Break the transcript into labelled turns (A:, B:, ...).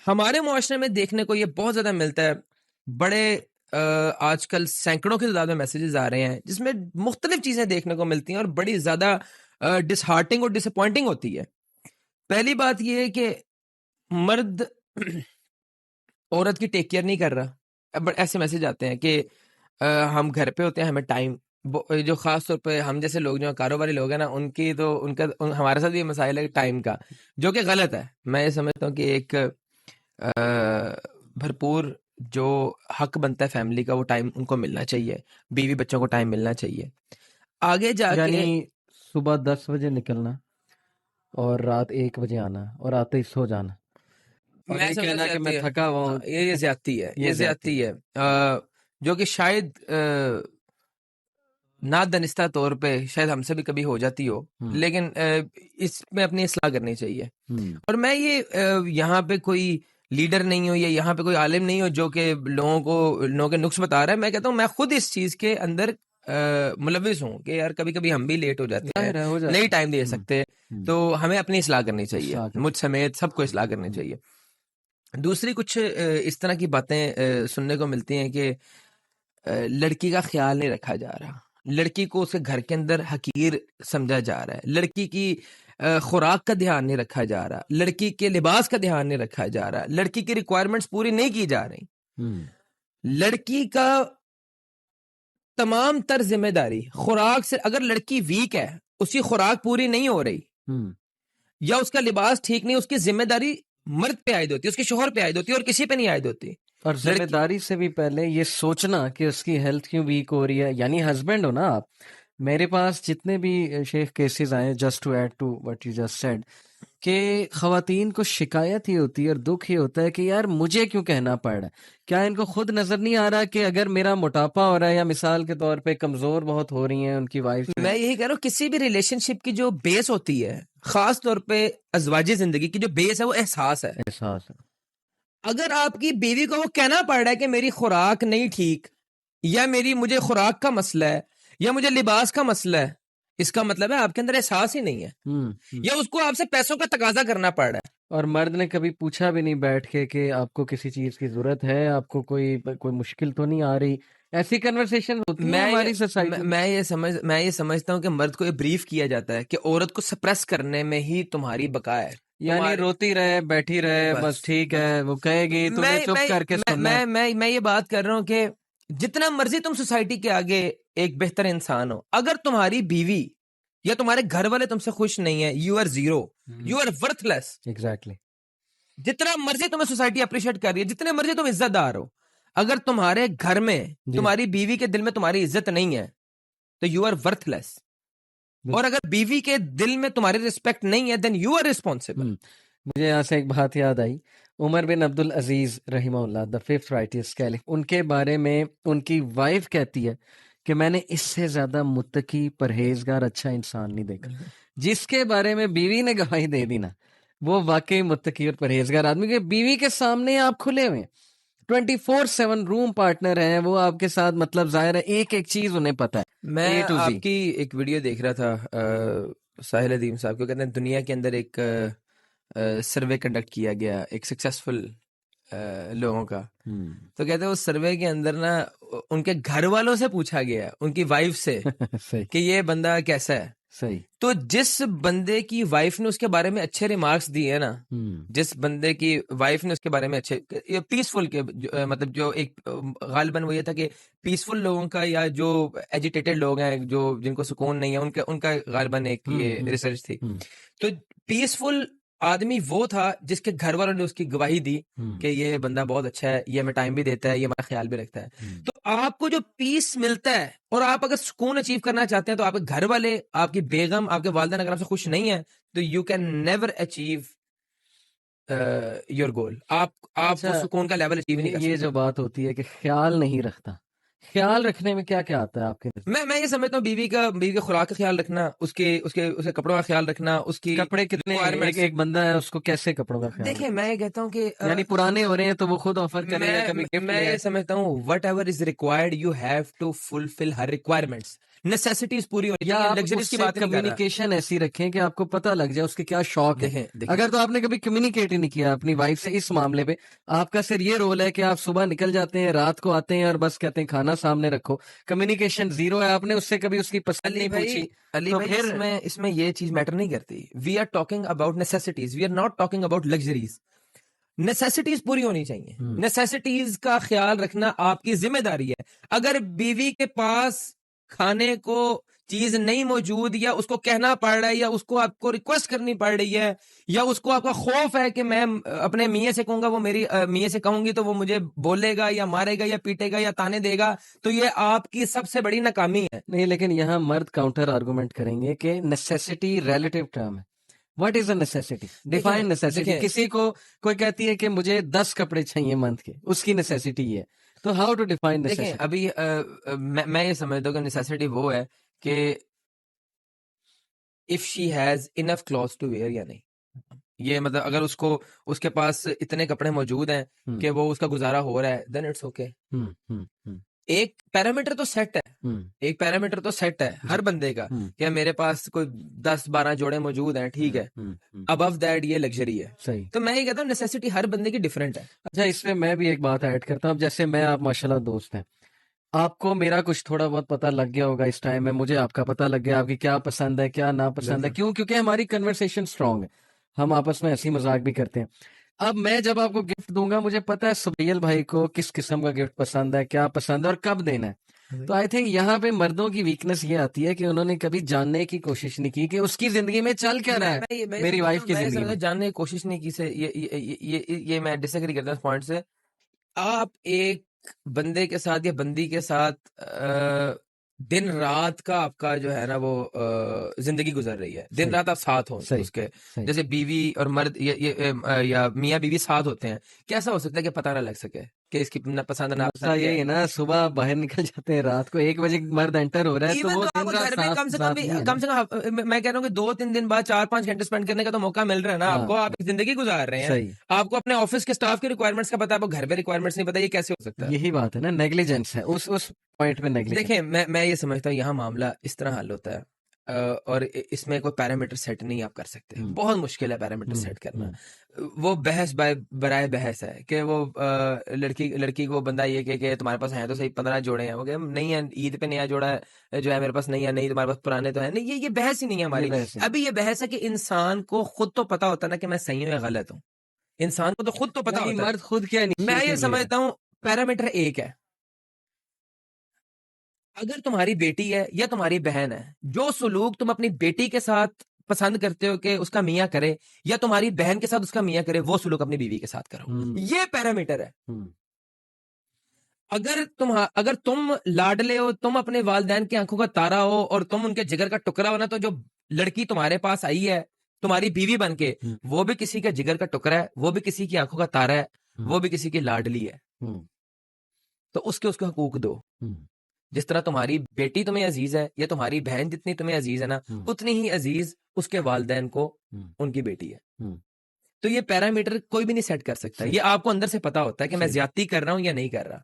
A: हमारे मुआशरे में देखने को ये बहुत ज्यादा मिलता है। बड़े आजकल सैकड़ों की तादाद में मैसेजेस आ रहे हैं जिसमें मुख्तलिफ चीजें देखने को मिलती हैं और बड़ी ज्यादा डिसहार्टिंग और डिसअपॉइंटिंग होती है। पहली बात ये है कि मर्द औरत की टेक केयर नहीं कर रहा। अब ऐसे मैसेज आते हैं कि हम घर पे होते हैं, हमें टाइम, जो खास तौर पे हम जैसे लोग जो कारोबारी लोग हैं ना, उनकी तो हमारे साथ भी मसाइल है टाइम का, जो कि गलत है। मैं ये समझता हूँ कि एक भरपूर जो हक बनता है फैमिली का, वो टाइम उनको मिलना चाहिए, बीवी बच्चों को टाइम मिलना चाहिए। आगे जाके
B: यानी सुबह 10 बजे निकलना और रात 1 बजे आना और आते ही सो जाना और
A: मैं
B: ये
A: समझता
B: कहना कि
A: ज्यादती
B: मैं
A: है।
B: थका हुआ हूँ,
A: ये ज्यादती है,
B: ये
A: ये
B: ज्यादती
A: ज्यादती है। जो कि शायद ना दानिस्ता तौर पे शायद हमसे भी कभी हो जाती हो, लेकिन इसमें अपनी इस्लाह करनी चाहिए। और मैं ये यहाँ पे कोई लीडर नहीं हूँ या यहाँ पे कोई आलिम नहीं हूँ जो कि लोगों के नुक्स बता रहा है। मैं कहता हूँ मैं खुद इस चीज के अंदर मुलविस हूँ कि यार कभी कभी हम भी लेट हो जाते हैं,
B: जाहिर है हो जाता
A: नहीं
B: है।
A: टाइम दे सकते, तो हमें अपनी इस्लाह करनी चाहिए,
B: इस्लाह करनी
A: मुझ समेत सबको इस्लाह करनी चाहिए। दूसरी कुछ इस तरह की बातें सुनने को मिलती हैं कि लड़की का ख्याल नहीं रखा जा रहा, लड़की को उसके घर के अंदर हकीर समझा जा रहा है, लड़की की खुराक का ध्यान नहीं रखा जा रहा, लड़की के लिबास का ध्यान नहीं रखा जा रहा, लड़की की रिक्वायरमेंट्स पूरी नहीं की जा रही। लड़की का तमाम तर जिम्मेदारी खुराक से, अगर लड़की वीक है, उसकी खुराक पूरी नहीं हो रही या उसका लिबास ठीक नहीं, उसकी जिम्मेदारी मर्द पे आयद होती है, उसके शोहर पे आयद होती है और किसी पे नहीं आयद होती।
B: और जिम्मेदारी से भी पहले ये सोचना कि उसकी हेल्थ क्यों वीक हो रही है, यानी हस्बैंड हो ना आप। मेरे पास जितने भी शेख केसेस आए, just to add to what you just said, कि खवातीन को शिकायत ही होती है और दुख ही होता है कि यार मुझे क्यों कहना पड़ रहा है। क्या इनको खुद नजर नहीं आ रहा कि अगर मेरा मोटापा हो रहा है या मिसाल के तौर पे कमजोर बहुत हो रही हैं उनकी वाइफ।
A: मैं यही कह रहा हूँ, किसी भी रिलेशनशिप की जो बेस होती है, खास तौर पे अजवाजी जिंदगी की जो बेस है, वो एहसास है।
B: एहसास है।
A: अगर आपकी बीवी को वो कहना पड़ रहा है कि मेरी खुराक नहीं ठीक, या मुझे खुराक का मसला है, या मुझे लिबास का मसला है, इसका मतलब है आपके अंदर एहसास ही नहीं है, या उसको आपसे पैसों का तकाजा करना पड़ रहा है।
B: और मर्द ने कभी पूछा भी नहीं बैठ के कि आपको किसी चीज की जरूरत है, आपको कोई मुश्किल तो नहीं आ रही। ऐसी कन्वर्सेशन होती है हमारी सोसाइटी।
A: मैं ये समझता हूँ कि मर्द को ये ब्रीफ किया जाता है कि औरत को सप्रेस करने में ही तुम्हारी बका है,
B: यानी रोती रहे, बैठी रहे, बस ठीक है, वो कहेगी तुम्हें चुप करके सुनना है।
A: मैं ये बात कर रहा हूँ कि जितना मर्जी तुम सोसाइटी के आगे एक बेहतर इंसान हो, अगर तुम्हारी बीवी या तुम्हारे घर वाले तुमसे खुश नहीं है, you are zero, you are worthless.
B: Exactly.
A: जितना मर्जी तुम्हें सोसाइटी अप्रिशिएट कर रही है, जितने मर्जी तुम इज्जतदार हो, अगर तुम्हारे घर में तुम्हारी बीवी के दिल में तुम्हारी इज्जत नहीं है, तो यू आर वर्थलेस। और अगर बीवी के दिल में तुम्हारी रिस्पेक्ट नहीं है, देन यू आर रिस्पॉन्सिबल।
B: मुझे यहाँ से एक बात याद आई। उमर बिन अब्दुल अजीज रहिमहुल्लाह, द फिफ्थ राइटियस कैलिफ, उनके बारे में उनकी वाइफ कहती है कि मैंने इससे ज्यादा मुत्तकी परहेजगार अच्छा इंसान नहीं देखा। जिसके बारे में बीवी ने गवाही दे दी ना, वो वाकई मुत्तकी और परहेजगार आदमी के बीवी के सामने आप खुले हुए 24/7 रूम पार्टनर हैं वो आपके साथ, मतलब जाहिर है एक एक चीज उन्हें पता है।
A: मैं आपकी एक वीडियो देख रहा था, साहिल अदीम साहब को कहते हैं दुनिया के अंदर एक सर्वे कंडक्ट किया गया एक सक्सेसफुल लोगों का, तो कहते हैं उस सर्वे के अंदर ना उनके घर वालों से पूछा गया, उनकी वाइफ से कि ये बंदा कैसा है।
B: सही।
A: तो जिस बंदे की वाइफ ने उसके बारे में अच्छे रिमार्क्स दिए ना, जिस बंदे की वाइफ ने उसके बारे में अच्छे, पीसफुल के मतलब जो एक गालिबन वो ये था कि पीसफुल लोगों का या जो एजिटेटेड लोग हैं, जो जिनको सुकून नहीं है, उनका गालिबन एक ये रिसर्च थी। तो पीसफुल आदमी वो था जिसके घर वालों ने उसकी गवाही दी कि ये बंदा बहुत अच्छा है, ये हमें टाइम भी देता है, ये हमारा ख्याल भी रखता है। तो आपको जो पीस मिलता है, और आप अगर सुकून अचीव करना चाहते हैं, तो आपके घर वाले, आपकी बेगम, आपके वालिदैन अगर आपसे खुश नहीं है, तो you can never achieve your goal. आप वो सुकून का लेवल अचीव नहीं कर सकते।
B: ये जो बात होती है कि ख्याल नहीं रखता, ख्याल रखने में क्या क्या आता है आपके?
A: मैं ये समझता हूँ बीवी के खुराक का ख्याल रखना, उसके कपड़ों का ख्याल रखना, उसकी
B: कपड़े कितने, एक बंदा है उसको कैसे कपड़ों का ख्याल?
A: देखिए मैं ये कहता हूँ कि
B: यानी पुराने हो रहे हैं तो वो खुद ऑफर करेगा, कभी गिफ्ट
A: मैं ये समझता हूँ whatever is required, you have to fulfil her requirements. Necessities पूरी होनी
B: या
A: चाहिए,
B: आप
A: लग्जरीज की
B: उससे
A: बात नहीं कर रहा।
B: कम्युनिकेशन ऐसी रखें कि आपको पता लग जाए उसके क्या शौक है।
A: देखें
B: अगर तो आपने कभी कम्युनिकेट ही नहीं किया अपनी वाइफ से इस मामले पे, आपका सिर्फ ये रोल है कि आप सुबह निकल जाते हैं, रात को आते हैं और बस कहते हैं खाना सामने रखो, कम्युनिकेशन जीरो है, आपने उससे कभी उसकी पसंद नहीं पूछी,
A: अली
B: तो
A: भाई
B: फिर
A: इसमें ये चीज मैटर नहीं करती। We are talking about necessities, we are not talking about luxuries. Necessities पूरी होनी चाहिए, नेसेसिटीज का ख्याल रखना आपकी जिम्मेदारी है। अगर बीवी के पास खाने को चीज नहीं मौजूद, या उसको कहना पड़ रहा है, या उसको आपको रिक्वेस्ट करनी पड़ रही है, या उसको आपका खौफ है कि मैं अपने मियाँ से कहूंगा, वो मेरी मियाँ से कहूंगी तो वो मुझे बोलेगा या मारेगा या पीटेगा या ताने देगा, तो ये आपकी सबसे बड़ी नाकामी है।
B: नहीं, लेकिन यहाँ मर्द काउंटर आर्गुमेंट करेंगे कि नेसेसिटी रिलेटिव टर्म है। What is a necessity? Define necessity. किसी को कोई कहती है कि मुझे 10 कपड़े चाहिए मंथ के, उसकी नेसेसिटी है, तो हाउ टू डिफाइन नेसेसिटी?
A: अभी मैं ये समझता हूँ कि नेसेसिटी वो है कि if she has enough clothes to wear या नहीं। ये मतलब अगर उसको उसके पास इतने कपड़े मौजूद हैं कि वो उसका गुजारा हो रहा है, देन इट्स ओके। एक पैरामीटर तो सेट है, एक पैरामीटर तो सेट है हर बंदे का कि मेरे पास कोई 10-12 जोड़े मौजूद हैं, ठीक है। अबव दैट ये लग्जरी है।
B: सही।
A: तो मैं ये कहता हूँ नेसेसिटी हर बंदे की डिफरेंट है।
B: अच्छा, इसमें मैं भी एक बात ऐड करता हूँ। जैसे मैं आप माशाल्लाह दोस्त हैं, आपको मेरा कुछ थोड़ा बहुत पता लग गया होगा इस टाइम में, मुझे आपका पता लग गया आपकी क्या पसंद है क्या ना पसंद है। क्यों? क्योंकि हमारी कन्वर्सेशन स्ट्रांग है, हम आपस में हंसी मजाक भी करते हैं। अब मैं जब आपको गिफ्ट दूंगा, मुझे पता है सुबैल भाई को किस किस्म का गिफ्ट पसंद है, क्या पसंद है और कब देना है। तो आई थिंक यहाँ पे मर्दों की वीकनेस ये आती है कि उन्होंने कभी जानने की कोशिश नहीं की कि उसकी जिंदगी में चल क्या रहा है, मेरी वाइफ की जिंदगी में।
A: जानने की कोशिश नहीं की से ये मैं डिसएग्री करता हूँ इस पॉइंट से। आप एक बंदे के साथ या बंदी के साथ दिन रात का आपका जो है ना वो जिंदगी गुजर रही है, दिन रात आप साथ हो उसके, जैसे बीवी और मर्द या मियाँ बीवी साथ होते हैं, कैसा हो सकता है कि पता ना लग सके कि इसकी ना पसंद ना पसंद?
B: ये है ना, सुबह बाहर निकल जाते हैं, रात को 1 बजे मर्द एंटर हो रहा है, तो वो दिन रात साथ
A: कम से
B: साथ नहीं है
A: कम से कम मैं कह रहा हूँ कि 2-3 दिन बाद 4-5 घंटे स्पेंड करने का तो मौका मिल रहा है ना आपको। आप एक जिंदगी गुजार रहे हैं, आपको अपने ऑफिस के स्टाफ की रिक्वायरमेंट्स का पता है, आपको घर पे रिक्वायरमेंट्स नहीं पता, ये कैसे हो सकता है?
B: यही बात है ना, नेग्लिजेंस है उस पॉइंट में नेग्लिजेंस।
A: देखिए मैं ये समझता हूँ यहाँ मामला इस तरह हल होता है, और इसमें कोई पैरामीटर सेट नहीं आप कर सकते, बहुत मुश्किल है पैरामीटर सेट करना। वो बहस बराए बहस है कि वो लड़की को बंदा ये कि तुम्हारे पास है तो सही 15 जोड़े हैं, वो कहे नहीं है, ईद पे नया जोड़ा है जो है मेरे पास नहीं है, नहीं तुम्हारे पास पुराने तो है नहीं। ये बहस ही नहीं है हमारी। अभी ये बहस है कि इंसान को खुद तो पता होता ना कि मैं सही हूँ या गलत हूँ, इंसान को तो खुद तो पता होता है।
B: मर्द खुद क्या नहीं,
A: मैं ये समझता हूँ पैरामीटर एक है। अगर तुम्हारी बेटी है या तुम्हारी बहन है, जो सुलूक तुम अपनी बेटी के साथ पसंद करते हो कि उसका मियाँ करे, या तुम्हारी बहन के साथ उसका मियाँ करे, वो सुलूक अपनी बीवी के साथ करो, ये पैरामीटर है। अगर तुम लाडले हो, तुम अपने वालिदैन की आंखों का तारा हो और तुम उनके जिगर का टुकड़ा हो ना, तो जो लड़की तुम्हारे पास आई है तुम्हारी बीवी बन के, वो भी किसी का जिगर का टुकड़ा है, वो भी किसी की आंखों का तारा है, वो भी किसी की लाडली है। तो उसके हकूक दो। जिस तरह तुम्हारी बेटी तुम्हें अजीज है या तुम्हारी बहन जितनी तुम्हें अजीज है ना, उतनी ही अजीज उसके वालिदैन को उनकी बेटी है। तो ये पैरामीटर कोई भी नहीं सेट कर सकता, ये आपको अंदर से पता होता है कि मैं ज्यादती कर रहा हूं या नहीं कर रहा।